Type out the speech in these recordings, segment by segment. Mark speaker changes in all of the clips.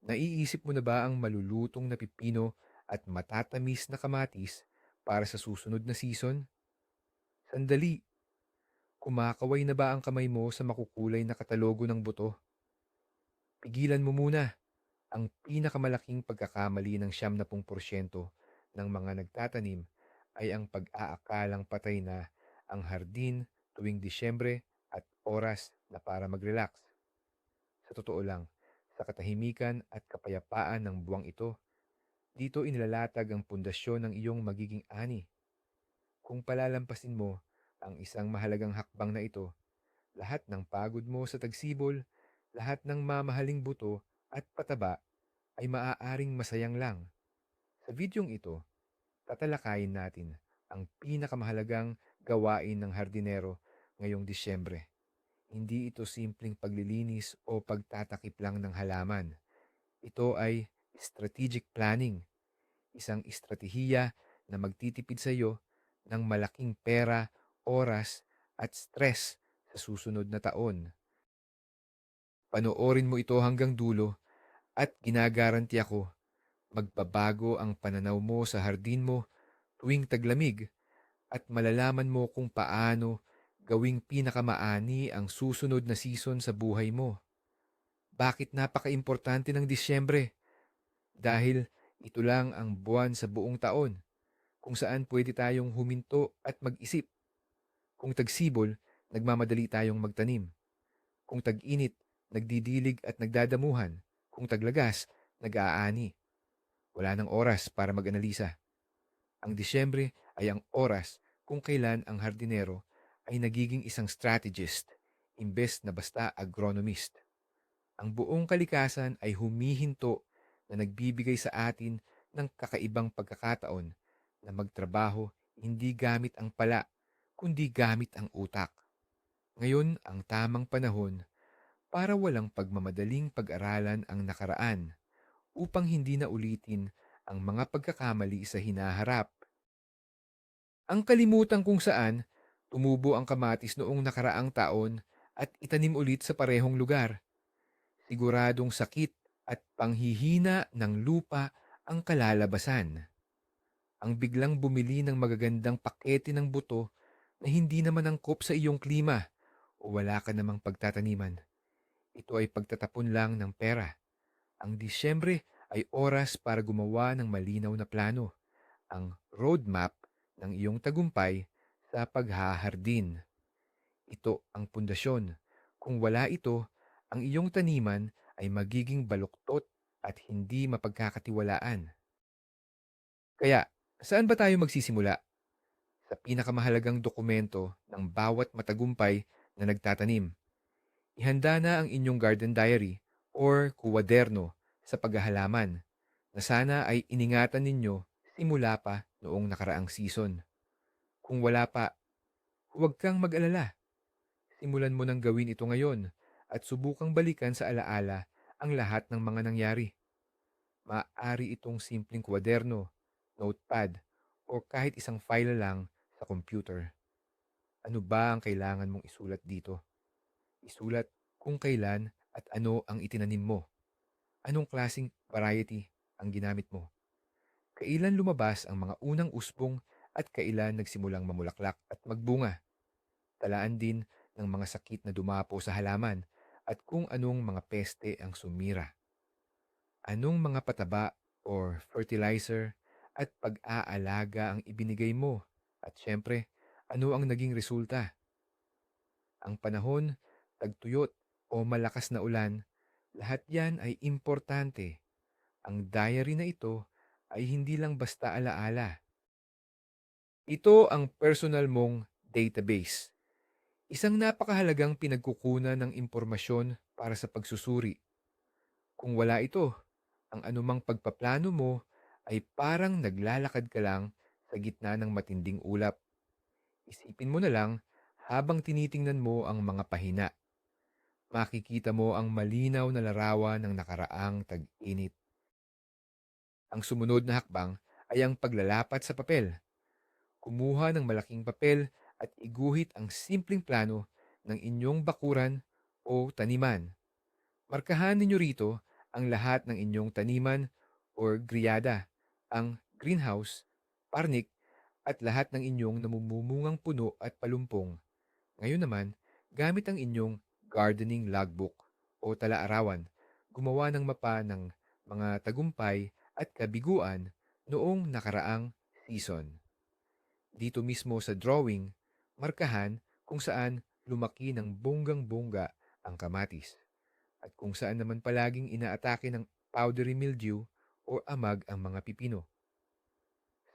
Speaker 1: Naiisip mo na ba ang malulutong na pipino at matatamis na kamatis para sa susunod na season? Sandali, kumakaway na ba ang kamay mo sa makukulay na katalogo ng buto? Pigilan mo muna. Ang pinakamalaking pagkakamali ng 70% ng mga nagtatanim ay ang pag-aakalang patay na ang hardin tuwing Disyembre at oras na para mag-relax. Sa totoo lang, sa katahimikan at kapayapaan ng buwang ito, dito inilalatag ang pundasyon ng iyong magiging ani. Kung palalampasin mo ang isang mahalagang hakbang na ito, lahat ng pagod mo sa tagsibol, lahat ng mamahaling buto at pataba ay maaaring masayang lang. Sa videong ito, tatalakayin natin ang pinakamahalagang gawain ng hardinero ngayong Disyembre. Hindi ito simpleng paglilinis o pagtatakip lang ng halaman. Ito ay strategic planning, isang estratehiya na magtitipid sa iyo ng malaking pera, oras at stress sa susunod na taon. Panoorin mo ito hanggang dulo at ginagaranti ako magbabago ang pananaw mo sa hardin mo tuwing taglamig at malalaman mo kung paano gawing pinakamaani ang susunod na season sa buhay mo. Bakit napaka-importante ng Disyembre? Dahil ito lang ang buwan sa buong taon kung saan pwede tayong huminto at mag-isip. Kung tagsibol, nagmamadali tayong magtanim. Kung tag-init, nagdidilig at nagdadamuhan. Kung taglagas, nag-aani. Wala nang oras para mag-analisa. Ang Disyembre ay ang oras kung kailan ang hardinero ay nagiging isang strategist imbes na basta agronomist. Ang buong kalikasan ay humihinto na nagbibigay sa atin ng kakaibang pagkakataon na magtrabaho hindi gamit ang pala, kundi gamit ang utak. Ngayon ang tamang panahon para walang pagmamadaling pag-aralan ang nakaraan upang hindi na ulitin ang mga pagkakamali sa hinaharap. Ang kalimutan kung saan tumubo ang kamatis noong nakaraang taon at itanim ulit sa parehong lugar. Siguradong sakit at panghihina ng lupa ang kalalabasan. Ang biglang bumili ng magagandang pakete ng buto na hindi naman angkop sa iyong klima o wala ka namang pagtataniman. Ito ay pagtatapon lang ng pera. Ang Disyembre ay oras para gumawa ng malinaw na plano, ang roadmap ng iyong tagumpay sa paghahardin. Ito ang pundasyon. Kung wala ito, ang iyong taniman ay magiging baluktot at hindi mapagkakatiwalaan. Kaya, saan ba tayo magsisimula? Sa pinakamahalagang dokumento ng bawat matagumpay na nagtatanim. Ihanda na ang inyong garden diary or kuwaderno sa paghahalaman na sana ay iningatan ninyo simula pa noong nakaraang season. Kung wala pa, huwag kang mag-alala. Simulan mo nang gawin ito ngayon at subukang balikan sa alaala ang lahat ng mga nangyari. Maaari itong simpleng kwaderno, notepad, o kahit isang file lang sa computer. Ano ba ang kailangan mong isulat dito? Isulat kung kailan at ano ang itinanim mo. Anong klasing variety ang ginamit mo? Kailan lumabas ang mga unang usbong at kailan nagsimulang mamulaklak at magbunga? Talaan din ng mga sakit na dumapo sa halaman at kung anong mga peste ang sumira. Anong mga pataba or fertilizer at pag-aalaga ang ibinigay mo? At syempre, ano ang naging resulta? Ang panahon, tagtuyot o malakas na ulan, lahat yan ay importante. Ang diary na ito ay hindi lang basta alaala. Ito ang personal mong database. Isang napakahalagang pinagkukunan ng impormasyon para sa pagsusuri. Kung wala ito, ang anumang pagpaplano mo ay parang naglalakad ka lang sa gitna ng matinding ulap. Isipin mo na lang habang tinitingnan mo ang mga pahina. Makikita mo ang malinaw na larawan ng nakaraang tag-init. Ang sumunod na hakbang ay ang paglalapat sa papel. Kumuha ng malaking papel at iguhit ang simpleng plano ng inyong bakuran o taniman. Markahan ninyo rito ang lahat ng inyong taniman or griada, ang greenhouse, parnik, at lahat ng inyong namumumungang puno at palumpong. Ngayon naman, gamit ang inyong gardening logbook o tala-arawan, gumawa ng mapa ng mga tagumpay at kabiguan noong nakaraang season. Dito mismo sa drawing, markahan kung saan lumaki ng bonggang-bongga ang kamatis at kung saan naman palaging inaatake ng powdery mildew o amag ang mga pipino.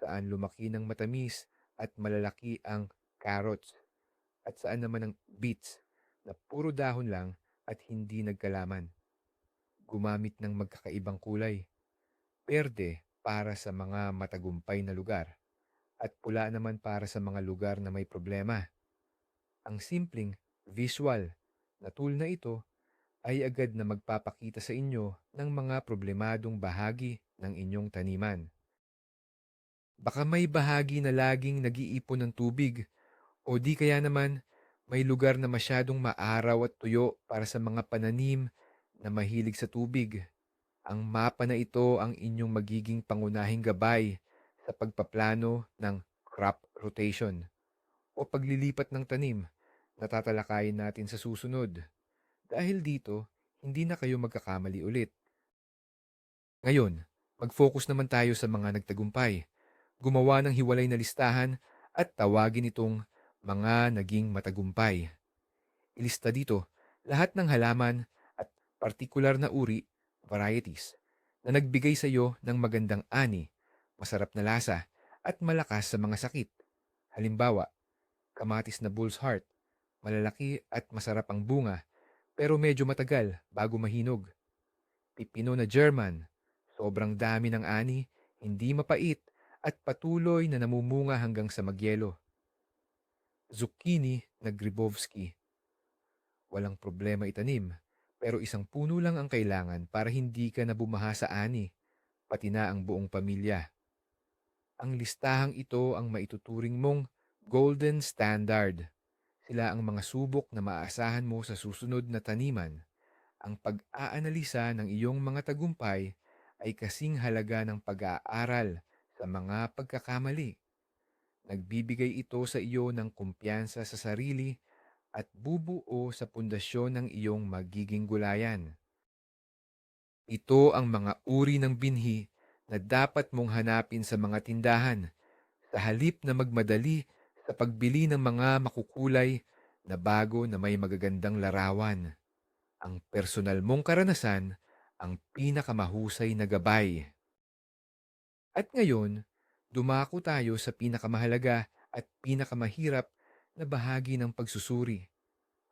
Speaker 1: Saan lumaki ng matamis at malalaki ang carrots at saan naman ang beets na puro dahon lang at hindi nagkalaman. Gumamit ng magkakaibang kulay. Berde para sa mga matagumpay na lugar at pula naman para sa mga lugar na may problema. Ang simpleng visual na tool na ito ay agad na magpapakita sa inyo ng mga problemadong bahagi ng inyong taniman. Baka may bahagi na laging nag-iipon ng tubig o di kaya naman may lugar na masyadong maaraw at tuyo para sa mga pananim na mahilig sa tubig. Ang mapa na ito ang inyong magiging pangunahing gabay sa pagpaplano ng crop rotation o paglilipat ng tanim na tatalakayin natin sa susunod. Dahil dito, hindi na kayo magkakamali ulit. Ngayon, mag-focus naman tayo sa mga nagtagumpay. Gumawa ng hiwalay na listahan at tawagin itong mga naging matagumpay. Ilista dito lahat ng halaman at partikular na uri, varieties, na nagbigay sa iyo ng magandang ani, masarap na lasa, at malakas sa mga sakit. Halimbawa, kamatis na bull's heart, malalaki at masarap ang bunga, pero medyo matagal bago mahinog. Pipino na German, sobrang dami ng ani, hindi mapait, at patuloy na namumunga hanggang sa magyelo. Zucchini na Gribowski, walang problema itanim, pero isang puno lang ang kailangan para hindi ka na bumaha sa ani, pati na ang buong pamilya. Ang listahang ito ang maituturing mong golden standard. Sila ang mga subok na maaasahan mo sa susunod na taniman. Ang pag-aanalisa ng iyong mga tagumpay ay kasing halaga ng pag-aaral sa mga pagkakamali. Nagbibigay ito sa iyo ng kumpiyansa sa sarili at bubuo sa pundasyon ng iyong magiging gulayan. Ito ang mga uri ng binhi na dapat mong hanapin sa mga tindahan sa halip na magmadali sa pagbili ng mga makukulay na bago na may magagandang larawan. Ang personal mong karanasan ang pinakamahusay na gabay. At ngayon, dumako tayo sa pinakamahalaga at pinakamahirap na bahagi ng pagsusuri,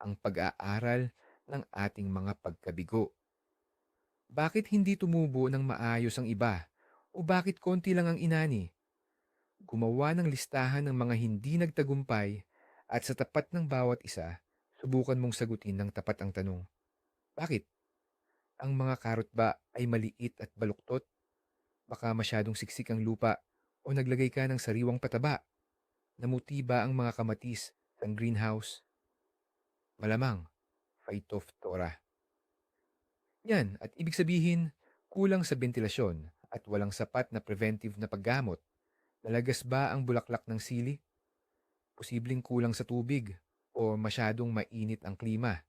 Speaker 1: ang pag-aaral ng ating mga pagkabigo. Bakit hindi tumubo ng maayos ang iba? O bakit konti lang ang inani? Gumawa ng listahan ng mga hindi nagtagumpay at sa tapat ng bawat isa, subukan mong sagutin ng tapat ang tanong. Bakit? Ang mga karot ba ay maliit at baluktot? Baka masyadong siksik ang lupa o naglagay ka ng sariwang pataba? Namuti ba ang mga kamatis sa greenhouse? Malamang, Phytophthora. Yan, at ibig sabihin, kulang sa bentilasyon at walang sapat na preventive na paggamot. Nalagas ba ang bulaklak ng sili? Posibleng kulang sa tubig o masyadong mainit ang klima.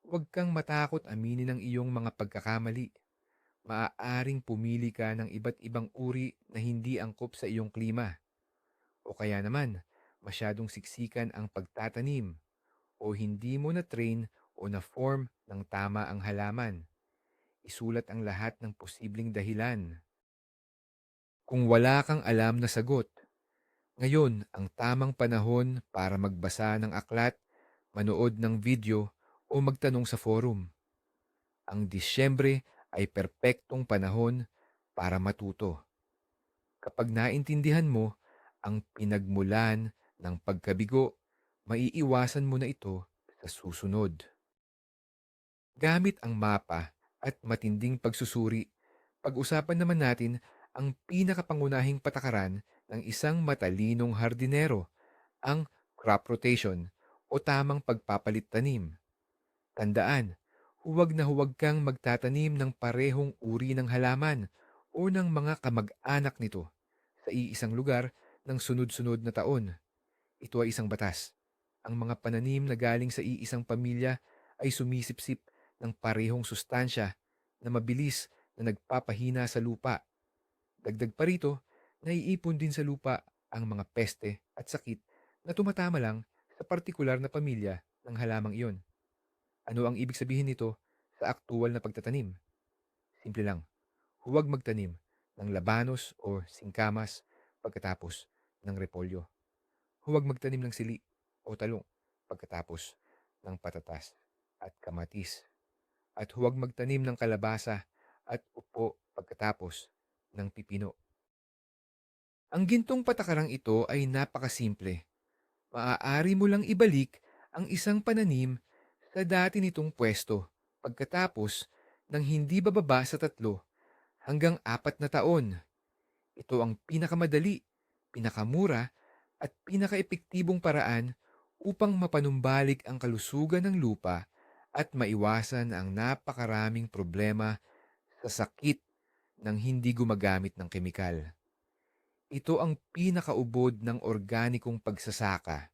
Speaker 1: Huwag kang matakot aminin ang iyong mga pagkakamali. Maaaring pumili ka ng iba't ibang uri na hindi angkop sa iyong klima. O kaya naman, masyadong siksikan ang pagtatanim o hindi mo na-train o na-form ng tama ang halaman. Isulat ang lahat ng posibleng dahilan. Kung wala kang alam na sagot, ngayon ang tamang panahon para magbasa ng aklat, manood ng video o magtanong sa forum. Ang Disyembre ay perpektong panahon para matuto. Kapag naintindihan mo ang pinagmulan ng pagkabigo, maiiwasan mo na ito sa susunod. Gamit ang mapa at matinding pagsusuri, pag-usapan naman natin ang pinakapangunahing patakaran ng isang matalinong hardinero, ang crop rotation o tamang pagpapalit tanim. Tandaan, huwag kang magtatanim ng parehong uri ng halaman o ng mga kamag-anak nito sa iisang lugar ng sunod-sunod na taon. Ito ay isang batas. Ang mga pananim na galing sa iisang pamilya ay sumisipsip ng parehong sustansya na mabilis na nagpapahina sa lupa. Dagdag pa rito, naiipon din sa lupa ang mga peste at sakit na tumatama lang sa partikular na pamilya ng halamang iyon. Ano ang ibig sabihin nito sa aktual na pagtatanim? Simple lang, huwag magtanim ng labanos o singkamas pagkatapos ng repolyo. Huwag magtanim ng sili o talong pagkatapos ng patatas at kamatis. At huwag magtanim ng kalabasa at upo pagkatapos ng pipino. Ang gintong patakarang ito ay napakasimple. Maaari mo lang ibalik ang isang pananim sa dati nitong pwesto pagkatapos ng hindi bababa sa 3 hanggang 4 na taon. Ito ang pinakamadali, pinakamura at pinakaepektibong paraan upang mapanumbalik ang kalusugan ng lupa at maiwasan ang napakaraming problema sa sakit ng hindi gumagamit ng kemikal. Ito ang pinakaubod ng organikong pagsasaka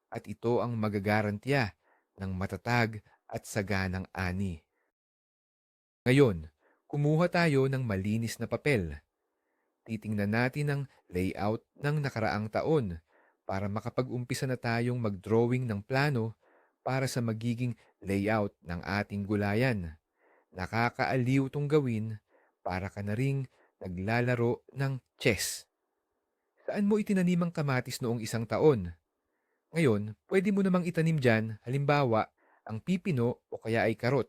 Speaker 1: at ito ang magagarantiya ng matatag at saganang ani. Ngayon, kumuha tayo ng malinis na papel. Titingnan natin ang layout ng nakaraang taon para makapag-umpisa na tayong mag-drawing ng plano para sa magiging layout ng ating gulayan. Nakakaaliw itong gawin para ka na ring naglalaro ng chess. Saan mo itinanim ang kamatis noong isang taon? Ngayon, pwede mo namang itanim dyan, halimbawa, ang pipino o kaya ay karot.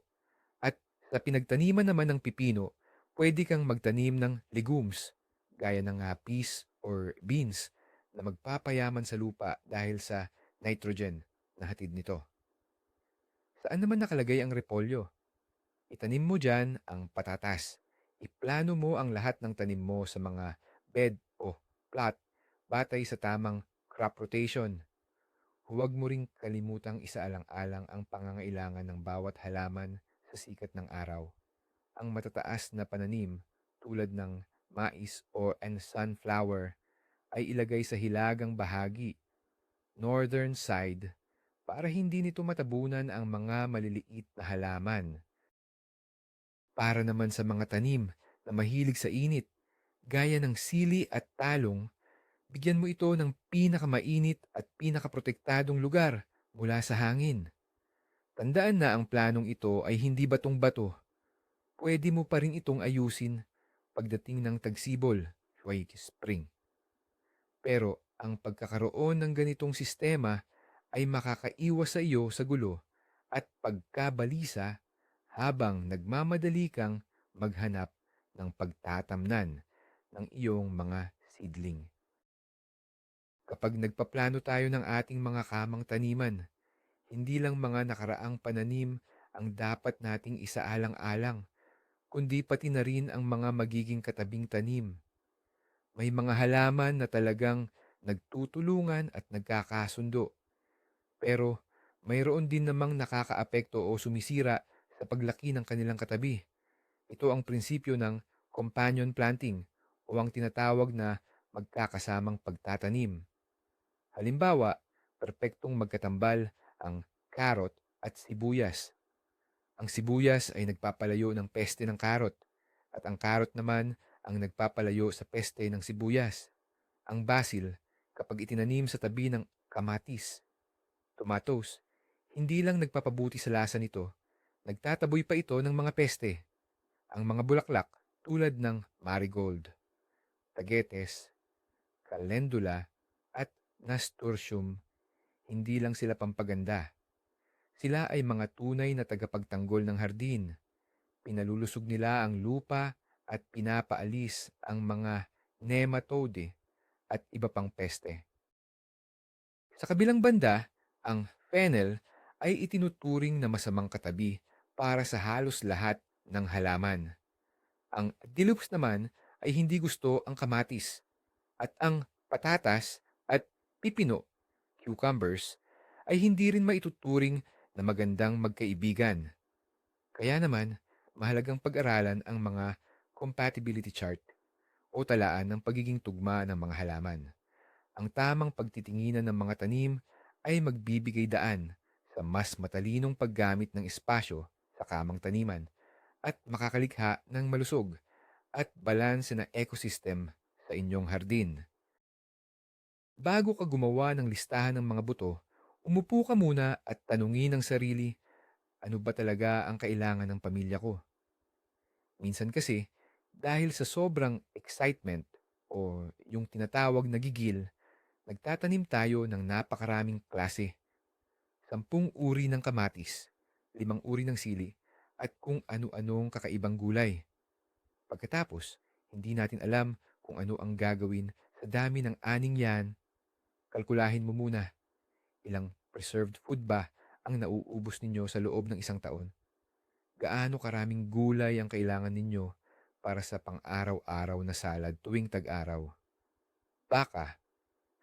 Speaker 1: At sa pinagtaniman naman ng pipino, pwede kang magtanim ng legumes, gaya ng peas or beans, na magpapayaman sa lupa dahil sa nitrogen na hatid nito. Saan naman nakalagay ang repolyo? Itanim mo dyan ang patatas. Iplano mo ang lahat ng tanim mo sa mga bed o plot batay sa tamang crop rotation. Huwag mo ring kalimutang isaalang-alang ang pangangailangan ng bawat halaman sa sikat ng araw. Ang matataas na pananim tulad ng mais o and sunflower ay ilagay sa hilagang bahagi, northern side, para hindi nito matabunan ang mga maliliit na halaman. Para naman sa mga tanim na mahilig sa init, gaya ng sili at talong, bigyan mo ito ng pinakamainit at pinakaprotektadong lugar mula sa hangin. Tandaan na ang planong ito ay hindi batong-bato. Pwede mo pa rin itong ayusin pagdating ng tagsibol, like spring. Pero ang pagkakaroon ng ganitong sistema ay makakaiwas sa iyo sa gulo at pagkabalisa habang nagmamadali kang maghanap ng pagtatamnan ng iyong mga seedling. Kapag nagpaplano tayo ng ating mga kamang taniman, hindi lang mga nakaraang pananim ang dapat nating isaalang-alang, kundi pati na rin ang mga magiging katabing tanim. May mga halaman na talagang nagtutulungan at nagkakasundo, pero mayroon din namang nakakaapekto o sumisira sa paglaki ng kanilang katabi. Ito ang prinsipyo ng companion planting o ang tinatawag na magkakasamang pagtatanim. Halimbawa, perpektong magkatambal ang karot at sibuyas. Ang sibuyas ay nagpapalayo ng peste ng karot at ang karot naman ang nagpapalayo sa peste ng sibuyas. Ang basil, kapag itinanim sa tabi ng kamatis, tomatoes, hindi lang nagpapabuti sa lasa nito, nagtataboy pa ito ng mga peste. Ang mga bulaklak tulad ng marigold, tagetes, calendula at nasturtium, hindi lang sila pampaganda. Sila ay mga tunay na tagapagtanggol ng hardin. Pinalulusog nila ang lupa at pinapaalis ang mga nematode at iba pang peste. Sa kabilang banda, ang fennel ay itinuturing na masamang katabi para sa halos lahat ng halaman. Ang dilups naman ay hindi gusto ang kamatis at ang patatas at pipino, cucumbers, ay hindi rin maituturing na magandang magkaibigan. Kaya naman, mahalagang pag-aralan ang mga compatibility chart o talaan ng pagiging tugma ng mga halaman. Ang tamang pagtitinginan ng mga tanim ay magbibigay daan sa mas matalinong paggamit ng espasyo sa kamang taniman at makakalikha ng malusog at balanse na ecosystem sa inyong hardin. Bago ka gumawa ng listahan ng mga buto, umupo ka muna at tanungin ang sarili, ano ba talaga ang kailangan ng pamilya ko? Minsan kasi, dahil sa sobrang excitement o yung tinatawag na gigil, nagtatanim tayo ng napakaraming klase, 10 uri ng kamatis, 5 uri ng sili, at kung ano-anong kakaibang gulay. Pagkatapos, hindi natin alam kung ano ang gagawin sa dami ng aning yan. Kalkulahin mo muna, ilang preserved food ba ang nauubos ninyo sa loob ng isang taon? Gaano karaming gulay ang kailangan ninyo para sa pang-araw-araw na salad tuwing tag-araw? Baka,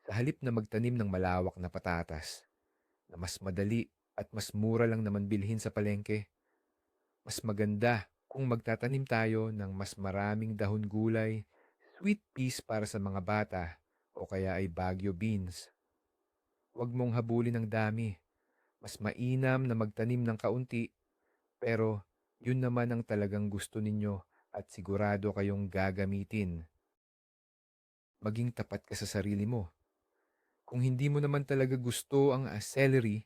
Speaker 1: sa halip na magtanim ng malawak na patatas, na mas madali at mas mura lang naman bilhin sa palengke, mas maganda kung magtatanim tayo ng mas maraming dahon gulay, sweet peas para sa mga bata, o kaya ay Baguio beans. Huwag mong habulin ng dami. Mas mainam na magtanim ng kaunti, pero yun naman ang talagang gusto ninyo at sigurado kayong gagamitin. Maging tapat ka sa sarili mo. Kung hindi mo naman talaga gusto ang celery,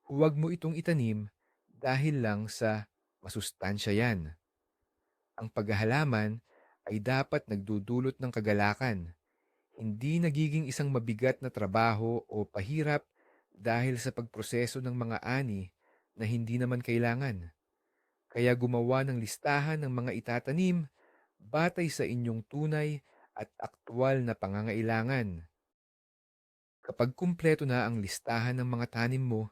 Speaker 1: huwag mo itong itanim dahil lang sa masustansya yan. Ang paghahalaman ay dapat nagdudulot ng kagalakan, hindi nagiging isang mabigat na trabaho o pahirap dahil sa pagproseso ng mga ani na hindi naman kailangan. Kaya gumawa ng listahan ng mga itatanim batay sa inyong tunay at aktwal na pangangailangan. Kapag kumpleto na ang listahan ng mga tanim mo,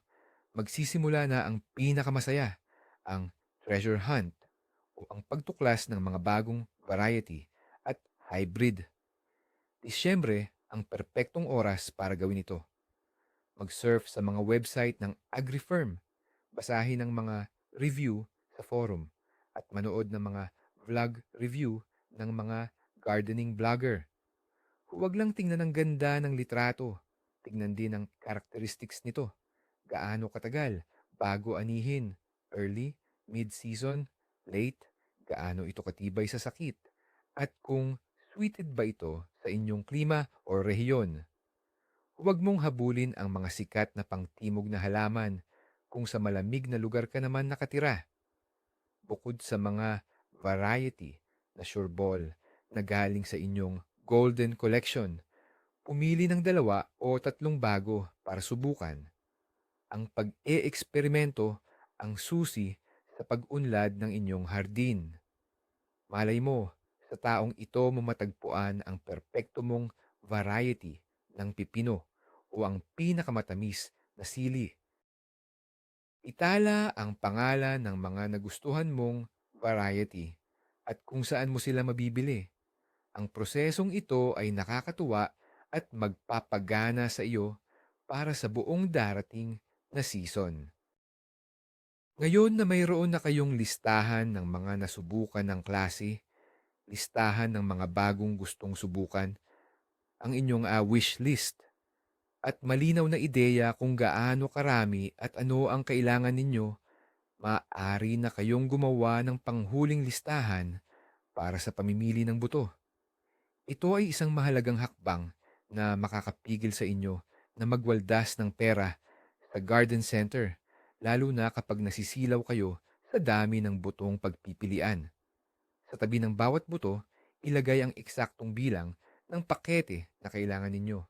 Speaker 1: magsisimula na ang pinakamasaya, ang treasure hunt o ang pagtuklas ng mga bagong variety at hybrid. Disyembre ang perpektong oras para gawin ito. Mag-surf sa mga website ng AgriFirm, basahin ang mga review sa forum, at manood ng mga vlog review ng mga gardening vlogger. Huwag lang tingnan ang ganda ng litrato, tingnan din ang characteristics nito. Gaano katagal bago anihin, early, mid-season, late, gaano ito katibay sa sakit, at kung suited ba ito sa inyong klima o rehiyon. Huwag mong habulin ang mga sikat na pangtimog na halaman kung sa malamig na lugar ka naman nakatira. Bukod sa mga variety na sureball na galing sa inyong Golden Collection, pumili ng 2 o 3 bago para subukan. Ang pag-e-eksperimento ang susi sa pag-unlad ng inyong hardin. Malay mo, sa taong ito mo matagpuan ang perpekto mong variety ng pipino o ang pinakamatamis na sili. Itala ang pangalan ng mga nagustuhan mong variety at kung saan mo sila mabibili. Ang prosesong ito ay nakakatuwa at magpapagana sa iyo para sa buong darating na season. Ngayon na mayroon na kayong listahan ng mga nasubukan ng klase, listahan ng mga bagong gustong subukan, ang inyong wish list, at malinaw na ideya kung gaano karami at ano ang kailangan ninyo, maaari na kayong gumawa ng panghuling listahan para sa pamimili ng buto. Ito ay isang mahalagang hakbang na makakapigil sa inyo na magwaldas ng pera sa garden center, lalo na kapag nasisilaw kayo sa dami ng butong pagpipilian. Sa tabi ng bawat buto, ilagay ang eksaktong bilang ng pakete na kailangan ninyo.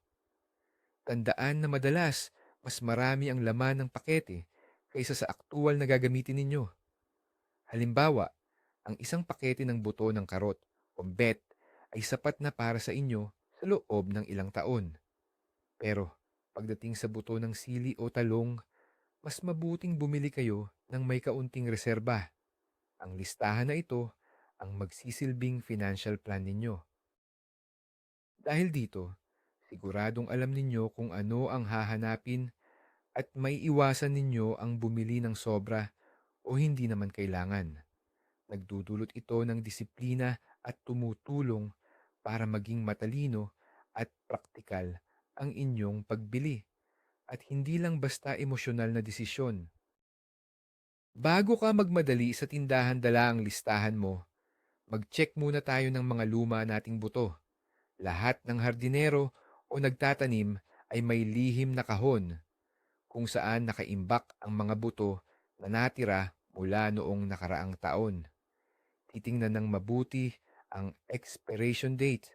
Speaker 1: Tandaan na madalas, mas marami ang laman ng pakete kaysa sa aktual na gagamitin ninyo. Halimbawa, ang isang pakete ng buto ng karot o bet ay sapat na para sa inyo sa loob ng ilang taon. Pero pagdating sa buto ng sili o talong, mas mabuting bumili kayo ng may kaunting reserba. Ang listahan na ito ang magsisilbing financial plan ninyo. Dahil dito, siguradong alam ninyo kung ano ang hahanapin at may iwasan ninyo ang bumili ng sobra o hindi naman kailangan. Nagdudulot ito ng disiplina at tumutulong para maging matalino at praktikal ang inyong pagbili at hindi lang basta emosyonal na desisyon. Bago ka magmadali sa tindahan dala ang listahan mo, mag-check muna tayo ng mga luma nating buto. Lahat ng hardinero o nagtatanim ay may lihim na kahon kung saan nakaimbak ang mga buto na natira mula noong nakaraang taon. Titingnan ng mabuti ang expiration date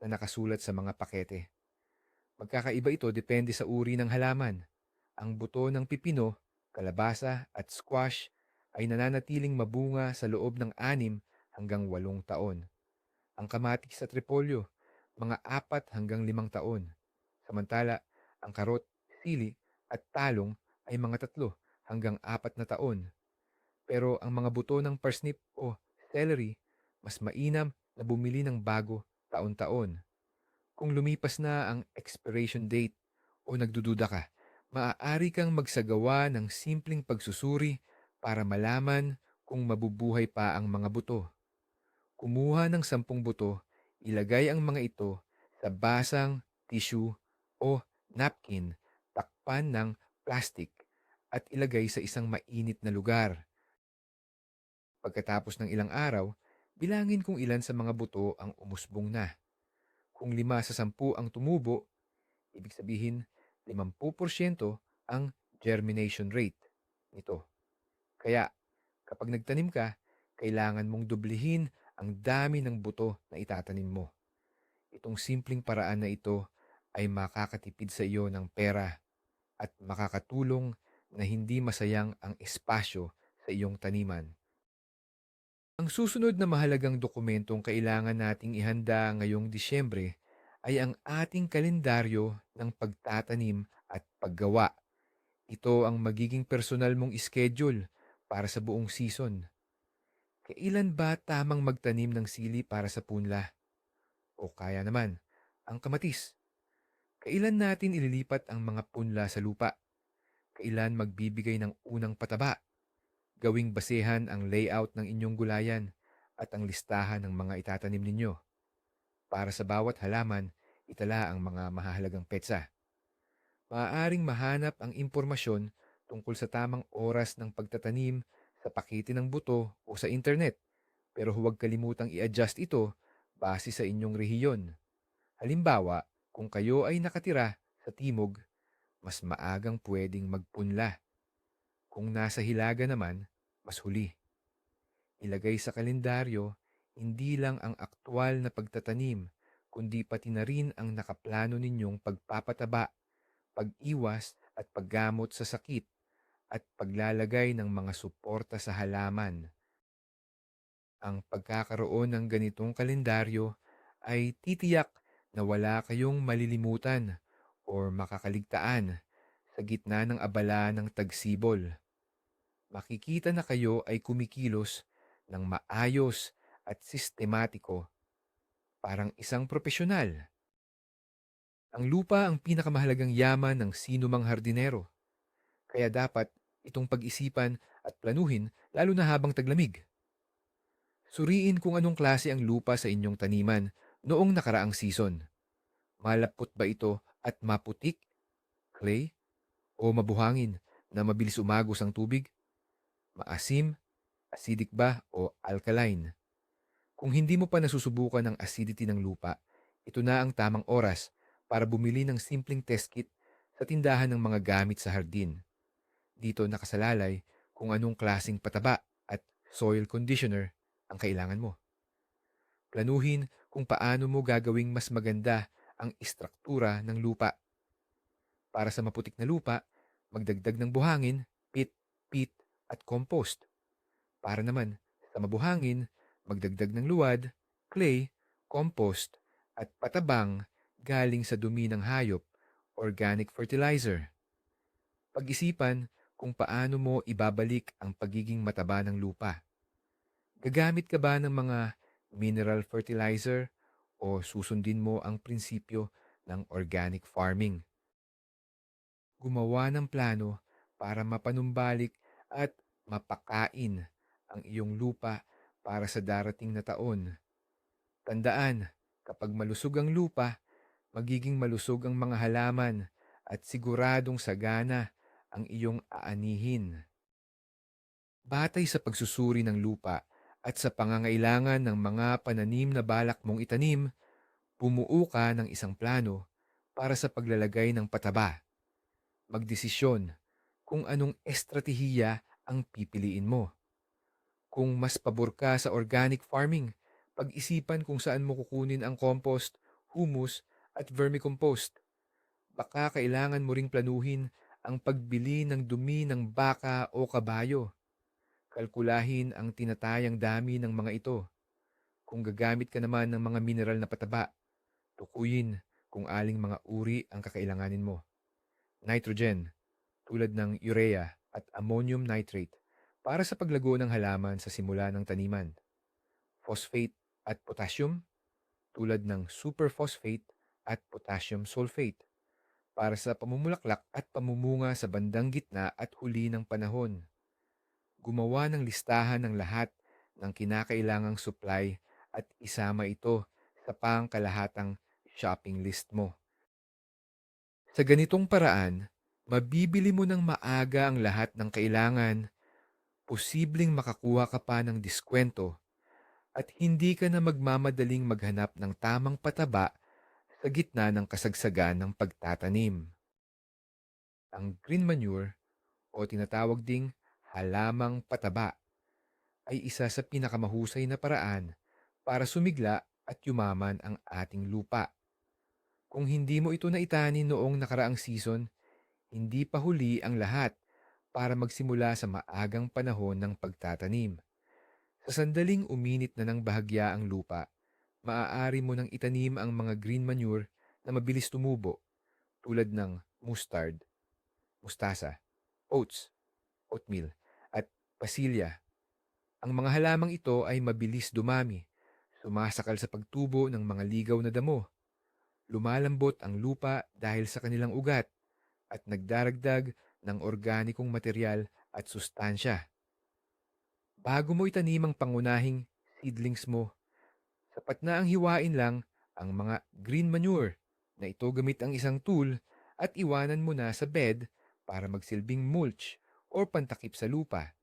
Speaker 1: na nakasulat sa mga pakete. Magkakaiba ito depende sa uri ng halaman. Ang buto ng pipino, kalabasa at squash ay nananatiling mabunga sa loob ng 6 hanggang 8 taon. Ang kamatis at repolyo, mga 4 hanggang 5 taon. Samantala, ang karot, sili at talong ay mga 3 hanggang 4 na taon. Pero ang mga buto ng parsnip o celery, mas mainam na bumili ng bago taon-taon. Kung lumipas na ang expiration date o nagdududa ka, maaari kang magsagawa ng simpleng pagsusuri para malaman kung mabubuhay pa ang mga buto. Kumuha ng 10 buto, ilagay ang mga ito sa basang, tissue o napkin, takpan ng plastic at ilagay sa isang mainit na lugar. Pagkatapos ng ilang araw, bilangin kung ilan sa mga buto ang umusbong na. Kung 5 sa 10 ang tumubo, ibig sabihin 50% ang germination rate nito. Kaya kapag nagtanim ka, kailangan mong dublihin ang dami ng buto na itatanim mo. Itong simpleng paraan na ito ay makakatipid sa iyo ng pera at makakatulong na hindi masayang ang espasyo sa iyong taniman. Ang susunod na mahalagang dokumentong kailangan nating ihanda ngayong Disyembre ay ang ating kalendaryo ng pagtatanim at paggawa. Ito ang magiging personal mong schedule para sa buong season. Kailan ba tamang magtanim ng sili para sa punla? O kaya naman, ang kamatis. Kailan natin ililipat ang mga punla sa lupa? Kailan magbibigay ng unang pataba? Gawing basehan ang layout ng inyong gulayan at ang listahan ng mga itatanim ninyo. Para sa bawat halaman, itala ang mga mahahalagang petsa. Maaaring mahanap ang impormasyon tungkol sa tamang oras ng pagtatanim sa pakete ng buto o sa internet, pero huwag kalimutang i-adjust ito base sa inyong rehiyon. Halimbawa, kung kayo ay nakatira sa timog, mas maagang pwedeng magpunla. Kung nasa hilaga naman, mas huli. Ilagay sa kalendaryo hindi lang ang aktwal na pagtatanim, kundi pati na rin ang nakaplano ninyong pagpapataba, pag-iwas at paggamot sa sakit at paglalagay ng mga suporta sa halaman. Ang pagkakaroon ng ganitong kalendaryo ay titiyak na wala kayong malilimutan o makakaligtaan sa gitna ng abala ng tagsibol. Makikita na kayo ay kumikilos ng maayos at sistematiko, parang isang profesional. Ang lupa ang pinakamahalagang yaman ng sinumang hardinero, kaya dapat itong pag-isipan at planuhin lalo na habang taglamig. Suriin kung anong klase ang lupa sa inyong taniman noong nakaraang season. Malapot ba ito at maputik, clay, o mabuhangin na mabilis umagos ang tubig? Maasim, acidic ba o alkaline? Kung hindi mo pa nasusubukan ang acidity ng lupa, ito na ang tamang oras para bumili ng simpleng test kit sa tindahan ng mga gamit sa hardin. Dito nakasalalay kung anong klasing pataba at soil conditioner ang kailangan mo. Planuhin kung paano mo gagawing mas maganda ang istruktura ng lupa. Para sa maputik na lupa, magdagdag ng buhangin, peat at compost. Para naman sa mabuhangin, magdagdag ng luwad, clay, compost at patabang galing sa dumi ng hayop, organic fertilizer. Pag-isipan kung paano mo ibabalik ang pagiging mataba ng lupa. Gagamit ka ba ng mga mineral fertilizer o susundin mo ang prinsipyo ng organic farming? Gumawa ng plano para mapanumbalik at mapakain ang iyong lupa para sa darating na taon. Tandaan, kapag malusog ang lupa, magiging malusog ang mga halaman at siguradong sagana ang iyong aanihin. Batay sa pagsusuri ng lupa at sa pangangailangan ng mga pananim na balak mong itanim, bumuo ka ng isang plano para sa paglalagay ng pataba. Magdesisyon kung anong estratehiya ang pipiliin mo. Kung mas pabor ka sa organic farming, pag-isipan kung saan mo kukunin ang compost, humus at vermicompost. Baka kailangan mo ring planuhin ang pagbili ng dumi ng baka o kabayo. Kalkulahin ang tinatayang dami ng mga ito. Kung gagamit ka naman ng mga mineral na pataba, tukuyin kung aling mga uri ang kakailanganin mo. Nitrogen, tulad ng urea at ammonium nitrate, para sa paglago ng halaman sa simula ng taniman. Phosphate at potassium, tulad ng superphosphate at potassium sulfate, para sa pamumulaklak at pamumunga sa bandang gitna at huli ng panahon. Gumawa ng listahan ng lahat ng kinakailangang supply at isama ito sa pangkalahatang shopping list mo. Sa ganitong paraan, mabibili mo ng maaga ang lahat ng kailangan, posibleng makakuha ka pa ng diskwento, at hindi ka na magmamadaling maghanap ng tamang pataba sa gitna ng kasagsagan ng pagtatanim. Ang green manure, o tinatawag ding halamang pataba, ay isa sa pinakamahusay na paraan para sumigla at yumaman ang ating lupa. Kung hindi mo ito naitani noong nakaraang season, hindi pa huli ang lahat para magsimula sa maagang panahon ng pagtatanim. Sa sandaling uminit na ng bahagya ang lupa, maaari mo nang itanim ang mga green manure na mabilis tumubo, tulad ng mustard, mustasa, oats, oatmeal, at pasilya. Ang mga halamang ito ay mabilis dumami, sumasakal sa pagtubo ng mga ligaw na damo, lumalambot ang lupa dahil sa kanilang ugat, at nagdaragdag ng organikong material at sustansya. Bago mo itanim ang pangunahing seedlings mo, sapat na ang hiwain lang ang mga green manure na ito gamit ang isang tool at iwanan mo na sa bed para magsilbing mulch o pantakip sa lupa.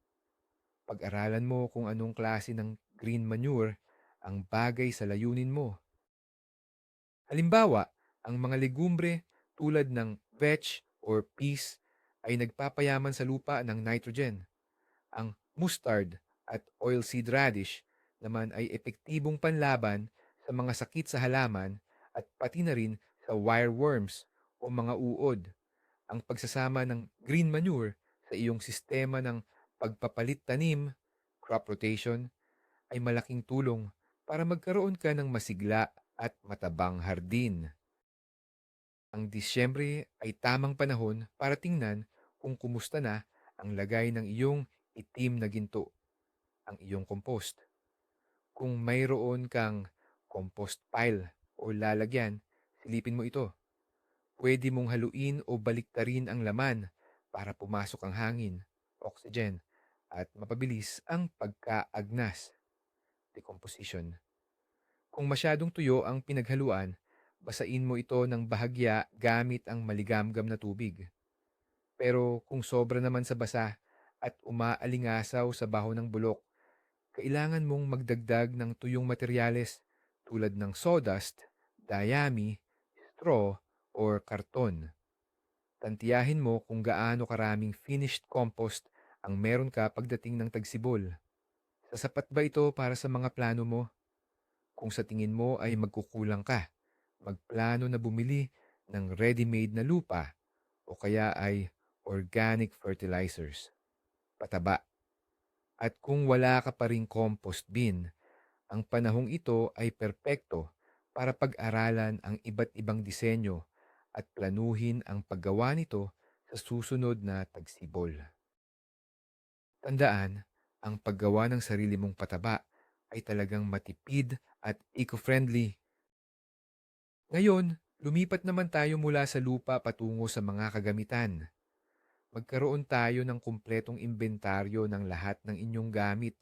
Speaker 1: Pag-aralan mo kung anong klase ng green manure ang bagay sa layunin mo. Halimbawa, ang mga legumbre tulad ng vetch or peas ay nagpapayaman sa lupa ng nitrogen. Ang mustard at oilseed radish naman ay epektibong panlaban sa mga sakit sa halaman at pati na rin sa wireworms o mga uod. Ang pagsasama ng green manure sa iyong sistema ng pagpapalit tanim, crop rotation, ay malaking tulong para magkaroon ka ng masigla at matabang hardin. Ang Disyembre ay tamang panahon para tingnan kung kumusta na ang lagay ng iyong itim na ginto, ang iyong compost. Kung mayroon kang compost pile o lalagyan, silipin mo ito. Pwede mong haluin o baliktarin ang laman para pumasok ang hangin, oxygen, at mapabilis ang pagkaagnas, decomposition. Kung masyadong tuyo ang pinaghaluan, basain mo ito ng bahagya gamit ang maligamgam na tubig. Pero kung sobra naman sa basa at umaalingasaw sa baho ng bulok, kailangan mong magdagdag ng tuyong materyales tulad ng sawdust, dayami, straw, or karton. Tantiyahin mo kung gaano karaming finished compost ang meron ka pagdating ng tagsibol. Sasapat ba ito para sa mga plano mo? Kung sa tingin mo ay magkukulang ka, magplano na bumili ng ready-made na lupa o kaya ay organic fertilizers, pataba. At kung wala ka pa ring compost bin, ang panahong ito ay perpekto para pag-aralan ang iba't ibang disenyo at planuhin ang paggawa nito sa susunod na tagsibol. Tandaan, ang paggawa ng sarili mong pataba ay talagang matipid at eco-friendly. Ngayon, lumipat naman tayo mula sa lupa patungo sa mga kagamitan. Magkaroon tayo ng kumpletong imbentaryo ng lahat ng inyong gamit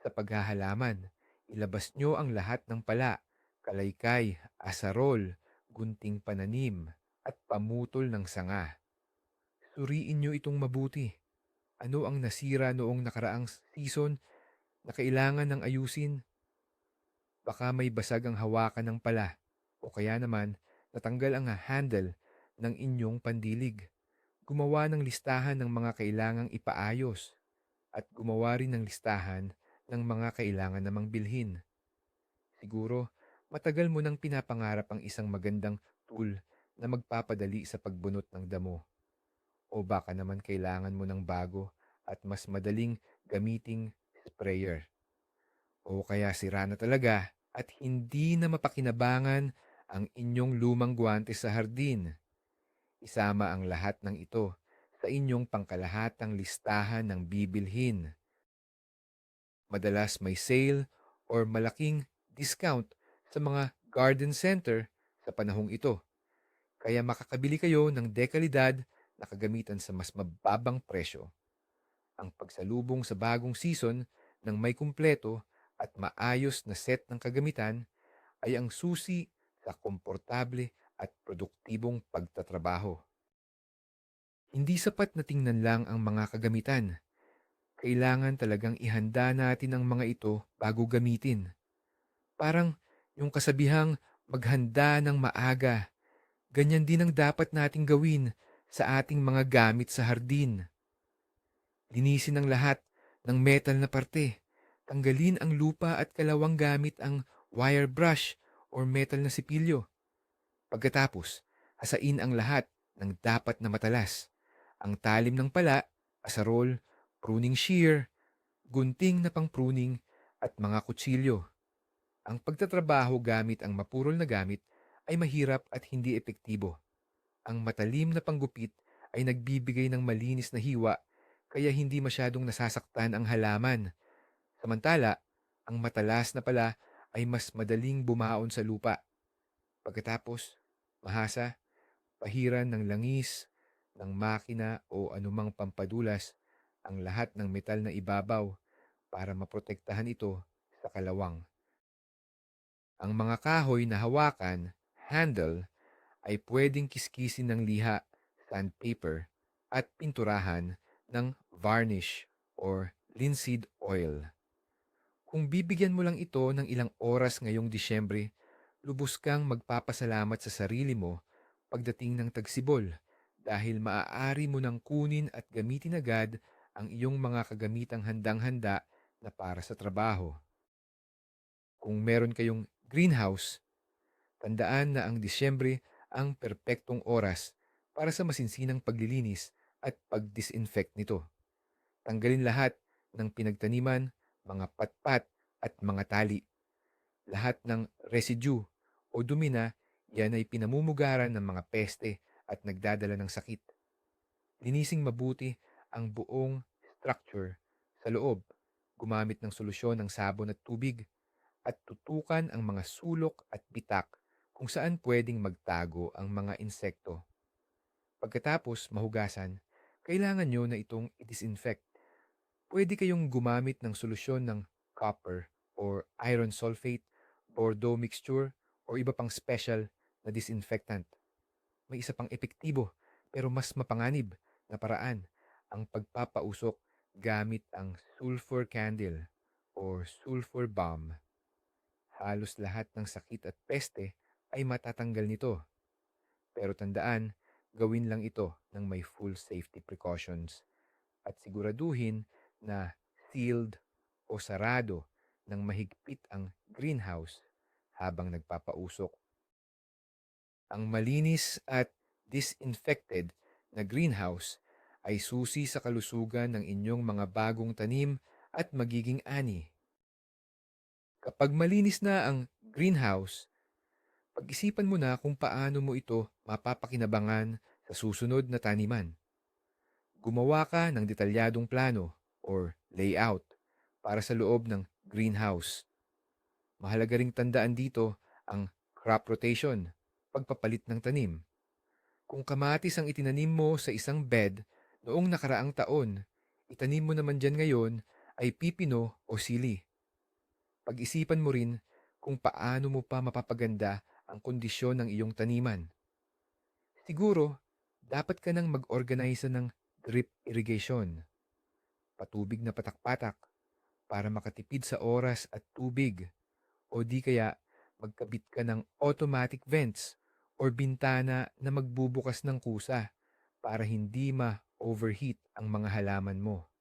Speaker 1: sa paghahalaman. Ilabas nyo ang lahat ng pala, kalaykay, asarol, gunting pananim, at pamutol ng sanga. Suriin nyo itong mabuti. Ano ang nasira noong nakaraang season na kailangan ng ayusin? Baka may basag ang hawakan ng pala o kaya naman natanggal ang handle ng inyong pandilig. Gumawa ng listahan ng mga kailangang ipaayos at gumawa rin ng listahan ng mga kailangan namang bilhin. Siguro, matagal mo nang pinapangarap ang isang magandang tool na magpapadali sa pagbunot ng damo. O baka naman kailangan mo ng bago at mas madaling gamiting sprayer. O kaya sira na talaga at hindi na mapakinabangan ang inyong lumang guwantes sa hardin. Isama ang lahat ng ito sa inyong pangkalahatang listahan ng bibilhin. Madalas may sale or malaking discount sa mga garden center sa panahong ito. Kaya makakabili kayo ng dekalidad na kagamitan sa mas mababang presyo. Ang pagsalubong sa bagong season ng may kumpleto at maayos na set ng kagamitan ay ang susi sa komportable at produktibong pagtatrabaho. Hindi sapat na tingnan lang ang mga kagamitan. Kailangan talagang ihanda natin ang mga ito bago gamitin. Parang yung kasabihang maghanda ng maaga. Ganyan din ang dapat nating gawin sa ating mga gamit sa hardin. Linisin ang lahat ng metal na parte. Tanggalin ang lupa at kalawang gamit ang wire brush or metal na sipilyo. Pagkatapos, hasain ang lahat ng dapat na matalas. Ang talim ng pala, asarol, pruning shear, gunting na pang-pruning at mga kutsilyo. Ang pagtatrabaho gamit ang mapurol na gamit ay mahirap at hindi epektibo. Ang matalim na panggupit ay nagbibigay ng malinis na hiwa kaya hindi masyadong nasasaktan ang halaman. Samantala, ang matalas na pala ay mas madaling bumaon sa lupa. Pagkatapos, mahasa, pahiran ng langis, ng makina o anumang pampadulas ang lahat ng metal na ibabaw para maprotektahan ito sa kalawang. Ang mga kahoy na hawakan, handle, ay pwedeng kiskisin ng liha, sandpaper, at pinturahan ng varnish or linseed oil. Kung bibigyan mo lang ito ng ilang oras ngayong Disyembre, lubos kang magpapasalamat sa sarili mo pagdating ng tagsibol dahil maaari mo nang kunin at gamitin agad ang iyong mga kagamitang handang-handa na para sa trabaho. Kung meron kayong greenhouse, tandaan na ang Disyembre ang perpektong oras para sa masinsinang paglilinis at pag-disinfect nito. Tanggalin lahat ng pinagtaniman, mga patpat at mga tali. Lahat ng residue o dumi na yan ay pinamumugaran ng mga peste at nagdadala ng sakit. Linising mabuti ang buong structure sa loob, gumamit ng solusyon ng sabon at tubig, at tutukan ang mga sulok at bitak kung saan pwedeng magtago ang mga insekto. Pagkatapos mahugasan, kailangan nyo na itong i-disinfect. Pwede kayong gumamit ng solusyon ng copper or iron sulfate, Bordeaux mixture, o iba pang special na disinfectant. May isa pang epektibo pero mas mapanganib na paraan ang pagpapausok gamit ang sulfur candle or sulfur bomb. Halos lahat ng sakit at peste ay matatanggal nito. Pero tandaan, gawin lang ito ng may full safety precautions at siguraduhin na sealed o sarado ng mahigpit ang greenhouse habang nagpapausok. Ang malinis at disinfected na greenhouse ay susi sa kalusugan ng inyong mga bagong tanim at magiging ani. Kapag malinis na ang greenhouse, pag-isipan mo na kung paano mo ito mapapakinabangan sa susunod na taniman. Gumawa ka ng detalyadong plano or layout para sa loob ng greenhouse. Mahalaga ring tandaan dito ang crop rotation, pagpapalit ng tanim. Kung kamatis ang itinanim mo sa isang bed noong nakaraang taon, itanim mo naman dyan ngayon ay pipino o sili. Pag-isipan mo rin kung paano mo pa mapapaganda ang kondisyon ng iyong taniman. Siguro, dapat ka nang mag-organisa ng drip irrigation, patubig na patak-patak para makatipid sa oras at tubig, o di kaya magkabit ka ng automatic vents or bintana na magbubukas ng kusa para hindi ma-overheat ang mga halaman mo.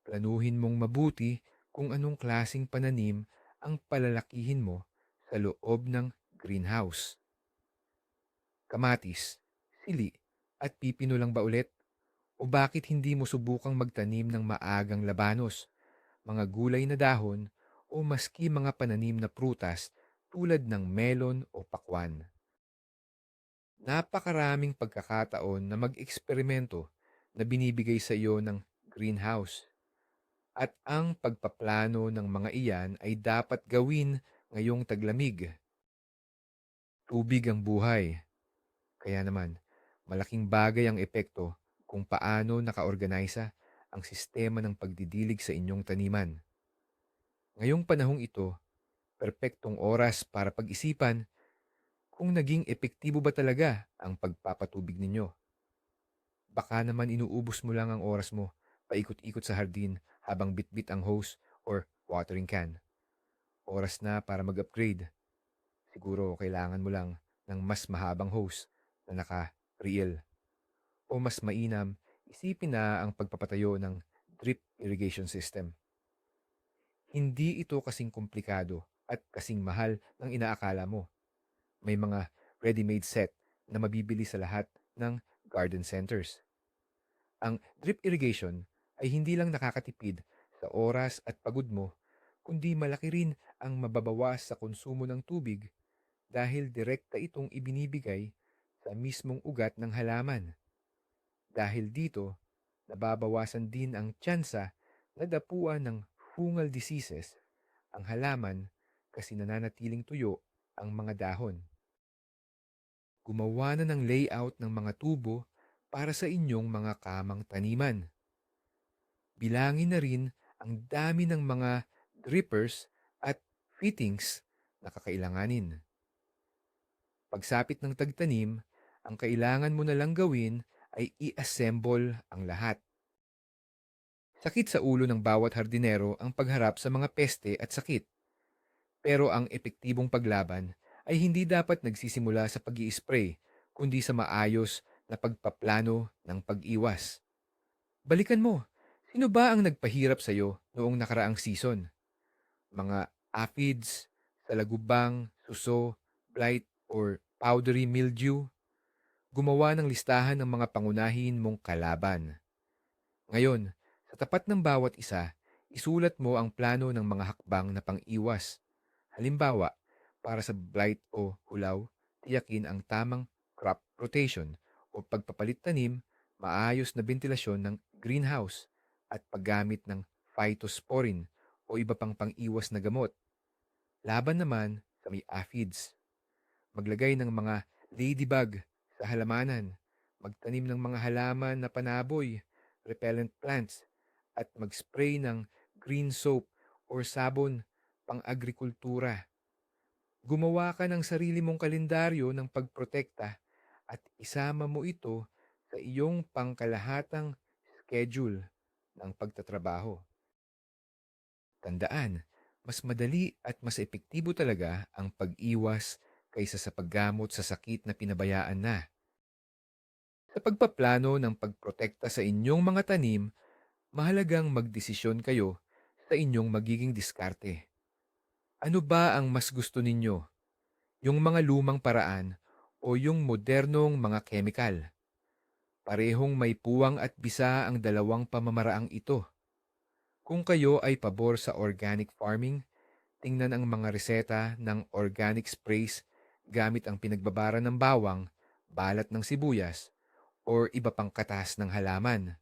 Speaker 1: Planuhin mong mabuti kung anong klasing pananim ang palalakihin mo sa loob ng greenhouse. Kamatis, sili, at pipino lang ba ulit? O bakit hindi mo subukang magtanim ng maagang labanos, mga gulay na dahon, o maski mga pananim na prutas tulad ng melon o pakwan? Napakaraming pagkakataon na mag-eksperimento na binibigay sa iyo ng greenhouse. At ang pagpaplano ng mga iyan ay dapat gawin ngayong taglamig. Tubig ang buhay. Kaya naman, malaking bagay ang epekto kung paano nakaorganisa ang sistema ng pagdidilig sa inyong taniman. Ngayong panahong ito, perpektong oras para pag-isipan kung naging epektibo ba talaga ang pagpapatubig ninyo. Baka naman inuubos mo lang ang oras mo paikot-ikot sa hardin habang bitbit ang hose or watering can. Oras na para mag-upgrade. Siguro kailangan mo lang ng mas mahabang hose na naka-reel. O mas mainam, isipin na ang pagpapatayo ng drip irrigation system. Hindi ito kasing komplikado at kasing mahal ng inaakala mo. May mga ready-made set na mabibili sa lahat ng garden centers. Ang drip irrigation ay hindi lang nakakatipid sa oras at pagod mo, kundi malaki rin ang mababawas sa konsumo ng tubig dahil direkta itong ibinibigay sa mismong ugat ng halaman. Dahil dito, nababawasan din ang tsansa na dapuan ng fungal diseases ang halaman kasi nananatiling tuyo ang mga dahon. Gumawa na ng layout ng mga tubo para sa inyong mga kamang taniman. Bilangin na rin ang dami ng mga drippers at fittings na kakailanganin. Pagsapit ng tagtanim, ang kailangan mo na lang gawin ay i-assemble ang lahat. Sakit sa ulo ng bawat hardinero ang pagharap sa mga peste at sakit. Pero ang epektibong paglaban ay hindi dapat nagsisimula sa pag-i-spray, kundi sa maayos na pagpaplano ng pag-iwas. Balikan mo, sino ba ang nagpahirap sa iyo noong nakaraang season? Mga aphids, salagubang, suso, blight, or powdery mildew? Gumawa ng listahan ng mga pangunahin mong kalaban. Ngayon, sa tapat ng bawat isa, isulat mo ang plano ng mga hakbang na pang-iwas. Halimbawa, para sa blight o hulaw, tiyakin ang tamang crop rotation o pagpapalit tanim, maayos na bentilasyon ng greenhouse at paggamit ng phytosporin o iba pang pang-iwas na gamot. Laban naman sa may aphids. Maglagay ng mga ladybug sa halamanan, magtanim ng mga halaman na panaboy, repellent plants, at mag-spray ng green soap or sabon pang-agrikultura. Gumawa ka ng sarili mong kalendaryo ng pagprotekta at isama mo ito sa iyong pangkalahatang schedule ng pagtatrabaho. Tandaan, mas madali at mas epektibo talaga ang pag-iwas kaysa sa paggamot sa sakit na pinabayaan na. Sa pagpaplano ng pagprotekta sa inyong mga tanim, mahalagang magdesisyon kayo sa inyong magiging diskarte. Ano ba ang mas gusto ninyo? Yung mga lumang paraan o yung modernong mga kemikal? Parehong may puwang at bisa ang dalawang pamamaraang ito. Kung kayo ay pabor sa organic farming, tingnan ang mga reseta ng organic sprays gamit ang pinagbabara ng bawang, balat ng sibuyas, or iba pang katas ng halaman.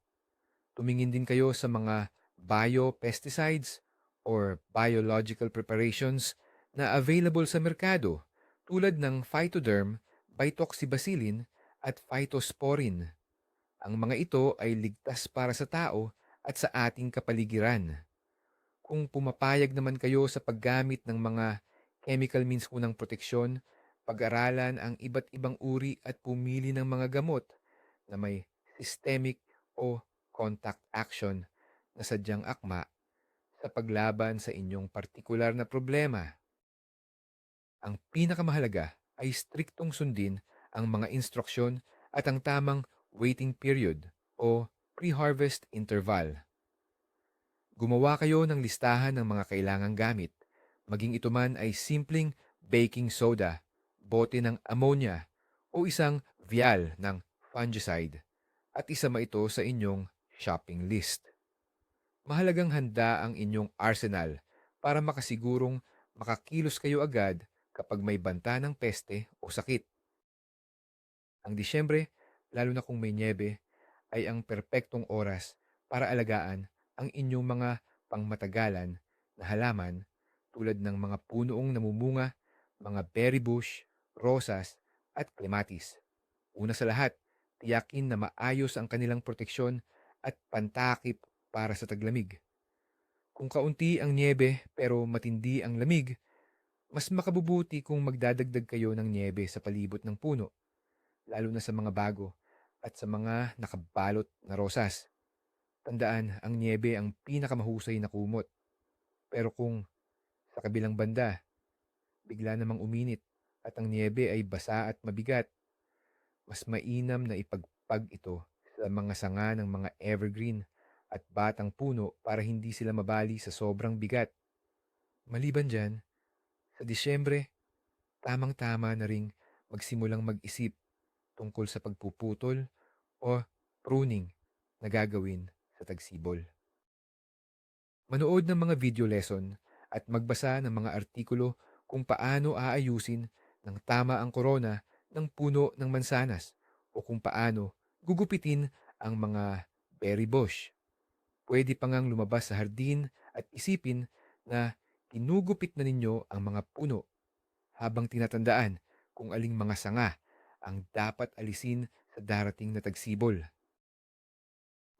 Speaker 1: Tumingin din kayo sa mga biopesticides or biological preparations na available sa merkado tulad ng Phytoderm, Bitoxibacillin at Phytosporin. Ang mga ito ay ligtas para sa tao at sa ating kapaligiran. Kung pumapayag naman kayo sa paggamit ng mga chemical means ho ng proteksyon, pag-aralan ang iba't ibang uri at pumili ng mga gamot na may systemic o contact action na sadyang akma sa paglaban sa inyong partikular na problema. Ang pinakamahalaga ay striktong sundin ang mga instruksyon at ang tamang waiting period o pre-harvest interval. Gumawa kayo ng listahan ng mga kailangang gamit, maging ito man ay simpleng baking soda, bote ng ammonia, o isang vial ng fungicide, at isama ito sa inyong shopping list. Mahalagang handa ang inyong arsenal para makasigurong makakilos kayo agad kapag may banta ng peste o sakit. Ang Disyembre, lalo na kung may nyebe, ay ang perpektong oras para alagaan ang inyong mga pangmatagalan na halaman tulad ng mga punoong namumunga, mga berry bush, rosas, at clematis. Una sa lahat, tiyakin na maayos ang kanilang proteksyon at pantakip para sa taglamig. Kung kaunti ang nyebe pero matindi ang lamig, mas makabubuti kung magdadagdag kayo ng nyebe sa palibot ng puno, lalo na sa mga bago at sa mga nakabalot na rosas. Tandaan, ang nyebe ang pinakamahusay na kumot. Pero kung sa kabilang banda, bigla namang uminit at ang nyebe ay basa at mabigat, mas mainam na ipagpag ito sa mga sanga ng mga evergreen at batang puno para hindi sila mabali sa sobrang bigat. Maliban dyan, sa Disyembre, tamang-tama na ring magsimulang mag-isip tungkol sa pagpuputol o pruning na gagawin sa tagsibol. Manood ng mga video lesson at magbasa ng mga artikulo kung paano aayusin ng tama ang korona ng puno ng mansanas o kung paano gugupitin ang mga berry bush. Pwede pa ngang lumabas sa hardin at isipin na kinugupit na ninyo ang mga puno habang tinatandaan kung aling mga sanga ang dapat alisin sa darating na tagsibol.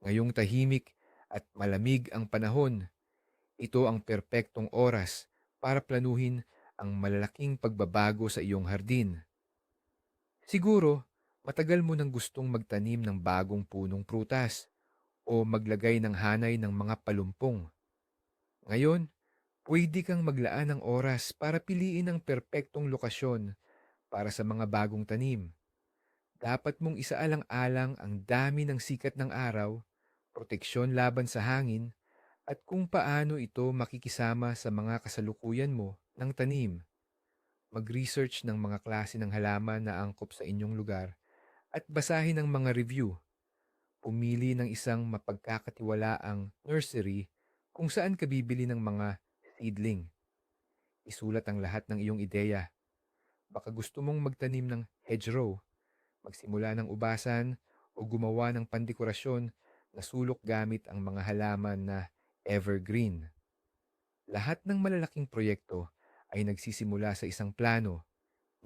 Speaker 1: Ngayong tahimik at malamig ang panahon, ito ang perpektong oras para planuhin ang malalaking pagbabago sa iyong hardin. Siguro, matagal mo nang gustong magtanim ng bagong punong prutas o maglagay ng hanay ng mga palumpong. Ngayon, pwede kang maglaan ng oras para piliin ang perpektong lokasyon para sa mga bagong tanim. Dapat mong isaalang-alang ang dami ng sikat ng araw, proteksyon laban sa hangin, at kung paano ito makikisama sa mga kasalukuyan mo ng tanim. Mag-research ng mga klase ng halaman na angkop sa inyong lugar at basahin ang mga review. Pumili ng isang mapagkakatiwalaang nursery kung saan ka bibili ng mga seedling. Isulat ang lahat ng iyong ideya. Baka gusto mong magtanim ng hedgerow, magsimula ng ubasan o gumawa ng pandekorasyon na sulok gamit ang mga halaman na evergreen. Lahat ng malalaking proyekto ay nagsisimula sa isang plano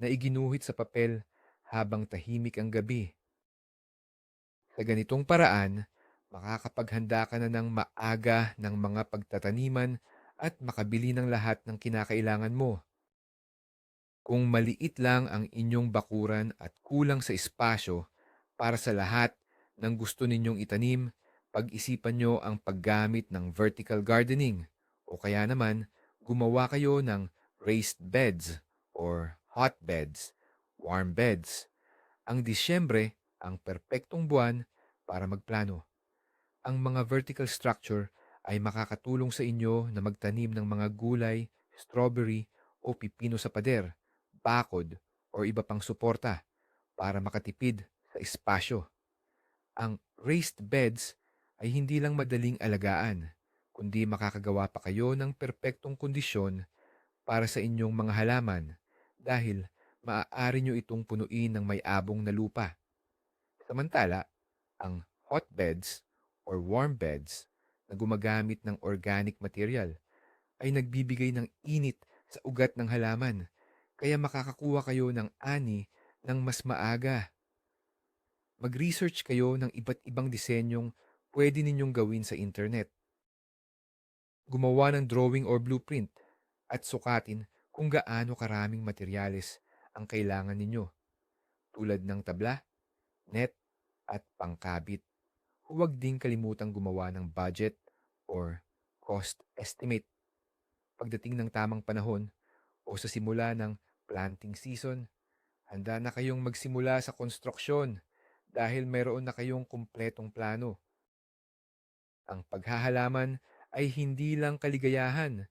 Speaker 1: na iginuhit sa papel habang tahimik ang gabi. Sa ganitong paraan, makakapaghanda ka na ng maaga ng mga pagtataniman at makabili ng lahat ng kinakailangan mo. Kung maliit lang ang inyong bakuran at kulang sa espasyo para sa lahat ng gusto ninyong itanim, pag-isipan nyo ang paggamit ng vertical gardening o kaya naman gumawa kayo ng raised beds or hot beds, warm beds. Ang Disyembre ang perpektong buwan para magplano. Ang mga vertical structure ay makakatulong sa inyo na magtanim ng mga gulay, strawberry o pipino sa pader, bakod o iba pang suporta para makatipid sa espasyo. Ang raised beds ay hindi lang madaling alagaan, kundi makakagawa pa kayo ng perpektong kondisyon para sa inyong mga halaman dahil maaari nyo itong punuin ng may abong na lupa. Samantala, ang hotbeds or warm beds na gumagamit ng organic material ay nagbibigay ng init sa ugat ng halaman, kaya makakakuha kayo ng ani ng mas maaga. Mag-research kayo ng iba't ibang disenyong pwede ninyong gawin sa internet. Gumawa ng drawing or blueprint at sukatin kung gaano karaming materyales ang kailangan ninyo tulad ng tabla, net, at pangkabit. Huwag ding kalimutang gumawa ng budget or cost estimate pagdating ng tamang panahon o sa simula ng planting season. Handa na kayong magsimula sa konstruksyon dahil mayroon na kayong kumpletong plano. Ang paghahalaman ay hindi lang kaligayahan,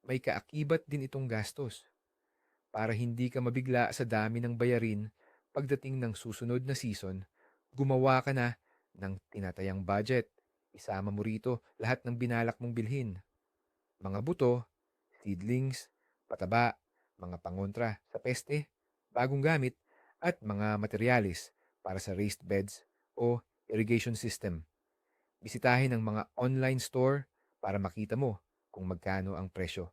Speaker 1: may kaakibat din itong gastos. Para hindi ka mabigla sa dami ng bayarin pagdating ng susunod na season, gumawa ka na ng tinatayang budget. Isama mo rito lahat ng binalak mong bilhin. Mga buto, seedlings, pataba, mga pangontra sa peste, bagong gamit, at mga materyales para sa raised beds o irrigation system. Bisitahin ang mga online store para makita mo kung magkano ang presyo.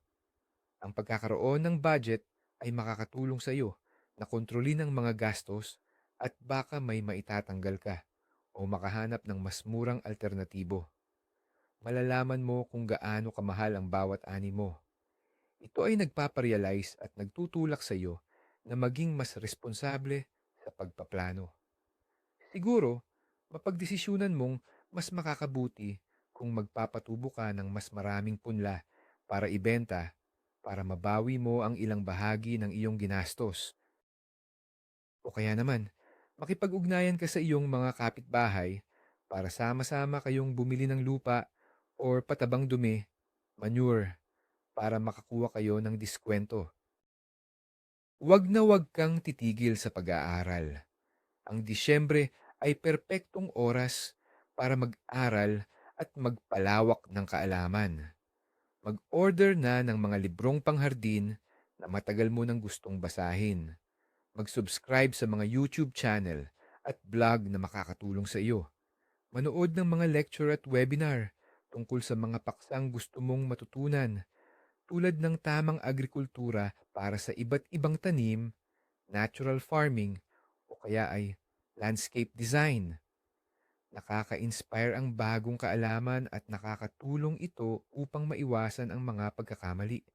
Speaker 1: Ang pagkakaroon ng budget ay makakatulong sa iyo na kontrolin ang mga gastos at baka may maitatanggal ka o makahanap ng mas murang alternatibo. Malalaman mo kung gaano kamahal ang bawat ani mo. Ito ay nagpaparealize at nagtutulak sa iyo na maging mas responsable sa pagpaplano. Siguro, mapagdesisyunan mong mas makakabuti kung magpapatubo ka ng mas maraming punla para ibenta para mabawi mo ang ilang bahagi ng iyong ginastos. O kaya naman, makipag-ugnayan ka sa iyong mga kapitbahay para sama-sama kayong bumili ng lupa or patabang dumi, manure, para makakuha kayo ng diskwento. Huwag kang titigil sa pag-aaral. Ang Disyembre ay perpektong oras para mag-aral at magpalawak ng kaalaman. Mag-order na ng mga librong panghardin na matagal mo nang gustong basahin. Mag-subscribe sa mga YouTube channel at blog na makakatulong sa iyo. Manood ng mga lecture at webinar tungkol sa mga paksang gusto mong matutunan tulad ng tamang agrikultura para sa iba't ibang tanim, natural farming, o kaya ay landscape design. Nakaka-inspire ang bagong kaalaman at nakakatulong ito upang maiwasan ang mga pagkakamali.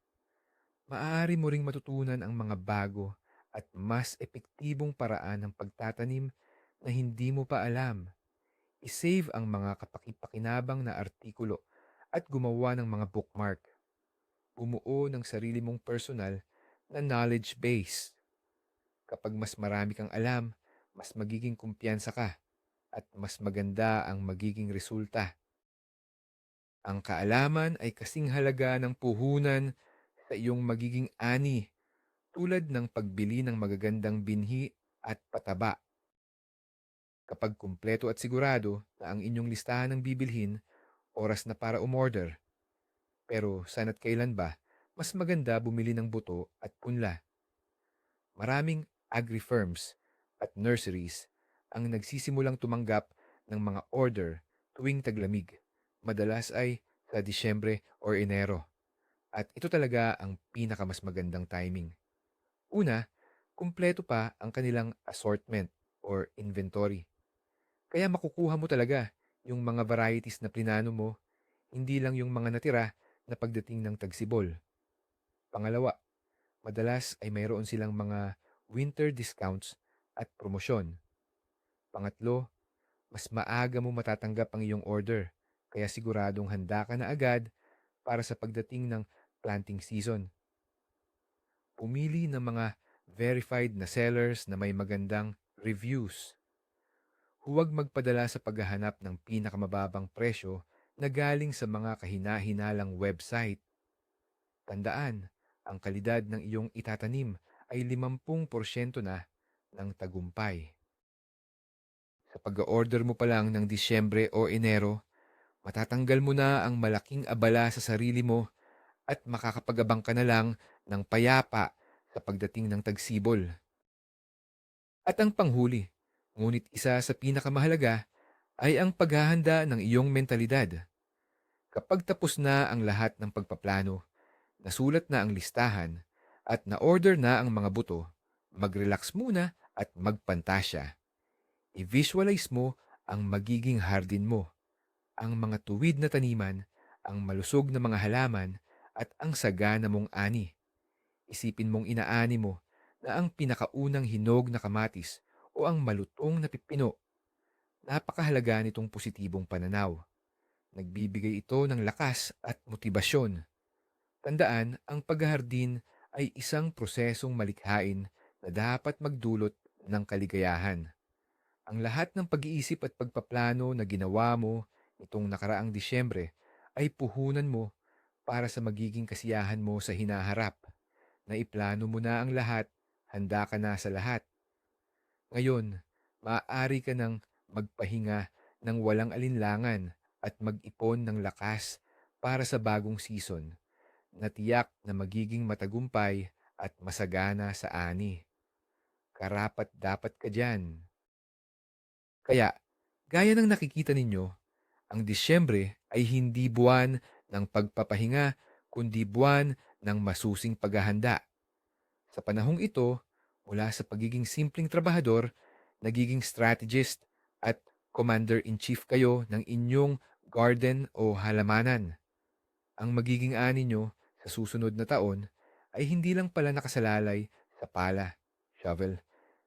Speaker 1: Maaari mo ring matutunan ang mga bago at mas epektibong paraan ng pagtatanim na hindi mo pa alam. I-save ang mga kapakipakinabang na artikulo at gumawa ng mga bookmark. Bumuo ng sarili mong personal na knowledge base. Kapag mas marami kang alam, mas magiging kumpiyansa ka at mas maganda ang magiging resulta. Ang kaalaman ay kasing halaga ng puhunan sa iyong magiging ani tulad ng pagbili ng magagandang binhi at pataba. Kapag kumpleto at sigurado na ang inyong listahan ng bibilhin, oras na para umorder. Pero sana't kailan ba, mas maganda bumili ng buto at punla. Maraming agri-firms at nurseries ang nagsisimulang tumanggap ng mga order tuwing taglamig. Madalas ay sa Disyembre o Enero. At ito talaga ang pinakamas magandang timing. Una, kumpleto pa ang kanilang assortment or inventory. Kaya makukuha mo talaga yung mga varieties na plinano mo, hindi lang yung mga natira na pagdating ng tagsibol. Pangalawa, madalas ay mayroon silang mga winter discounts at promosyon. Pangatlo, mas maaga mo matatanggap ang iyong order, kaya siguradong handa ka na agad para sa pagdating ng planting season. Pumili ng mga verified na sellers na may magandang reviews. Huwag magpadala sa paghahanap ng pinakamababang presyo na galing sa mga kahina-hinalang website. Tandaan, ang kalidad ng iyong itatanim ay 50% na ng tagumpay. Sa pag-order mo pa lang ng Disyembre o Enero, matatanggal mo na ang malaking abala sa sarili mo at makakapag-abang ka na lang ng payapa sa pagdating ng tagsibol. At ang panghuli, ngunit isa sa pinakamahalaga, ay ang paghahanda ng iyong mentalidad. Kapag tapos na ang lahat ng pagpaplano, nasulat na ang listahan, at na-order na ang mga buto, mag-relax muna at magpantasya. I-visualize mo ang magiging hardin mo, ang mga tuwid na taniman, ang malusog na mga halaman, at ang sagana mong ani. Isipin mong inaani mo na ang pinakaunang hinog na kamatis o ang malutong na pipino. Napakahalaga nitong positibong pananaw. Nagbibigay ito ng lakas at motibasyon. Tandaan, ang paghahardin ay isang prosesong malikhain na dapat magdulot ng kaligayahan. Ang lahat ng pag-iisip at pagpaplano na ginawa mo nitong nakaraang Disyembre ay puhunan mo para sa magiging kasiyahan mo sa hinaharap. Naiplano mo na ang lahat, handa ka na sa lahat. Ngayon, maaari ka ng magpahinga ng walang alinlangan at mag-ipon ng lakas para sa bagong season na tiyak na magiging matagumpay at masagana sa ani. Karapat dapat ka dyan. Kaya, gaya ng nakikita ninyo, ang Disyembre ay hindi buwan ng pagpapahinga, kundi buwan ng masusing paghahanda. Sa panahong ito, mula sa pagiging simpleng trabahador, nagiging strategist at commander-in-chief kayo ng inyong garden o halamanan. Ang magiging ani nyo sa susunod na taon ay hindi lang pala nakasalalay sa pala, shovel,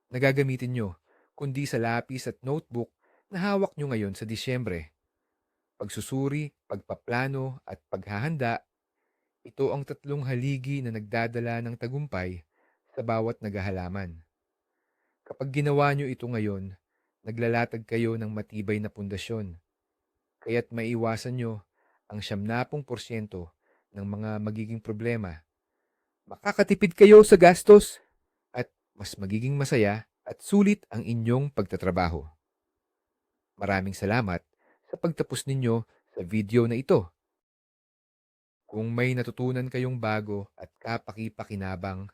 Speaker 1: na gagamitin nyo, kundi sa lapis at notebook na hawak nyo ngayon sa Disyembre. Pagsusuri, pagpaplano at paghahanda, ito ang tatlong haligi na nagdadala ng tagumpay sa bawat naghahalaman. Kapag ginawa nyo ito ngayon, naglalatag kayo ng matibay na pundasyon, kaya't maiwasan nyo ang 70% ng mga magiging problema. Makakatipid kayo sa gastos at mas magiging masaya at sulit ang inyong pagtatrabaho. Maraming salamat sa pagtapos ninyo sa video na ito. Kung may natutunan kayong bago at kapaki-pakinabang,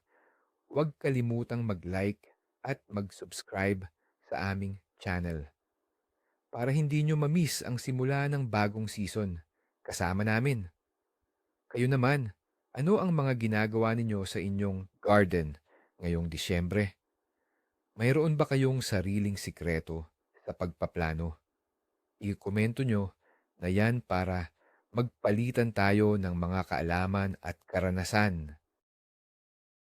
Speaker 1: huwag kalimutang mag-like at mag-subscribe sa aming channel para hindi nyo ma-miss ang simula ng bagong season kasama namin. Kayo naman, ano ang mga ginagawa ninyo sa inyong garden ngayong Disyembre? Mayroon ba kayong sariling sikreto sa pagpaplano? I-komento nyo na yan para magpalitan tayo ng mga kaalaman at karanasan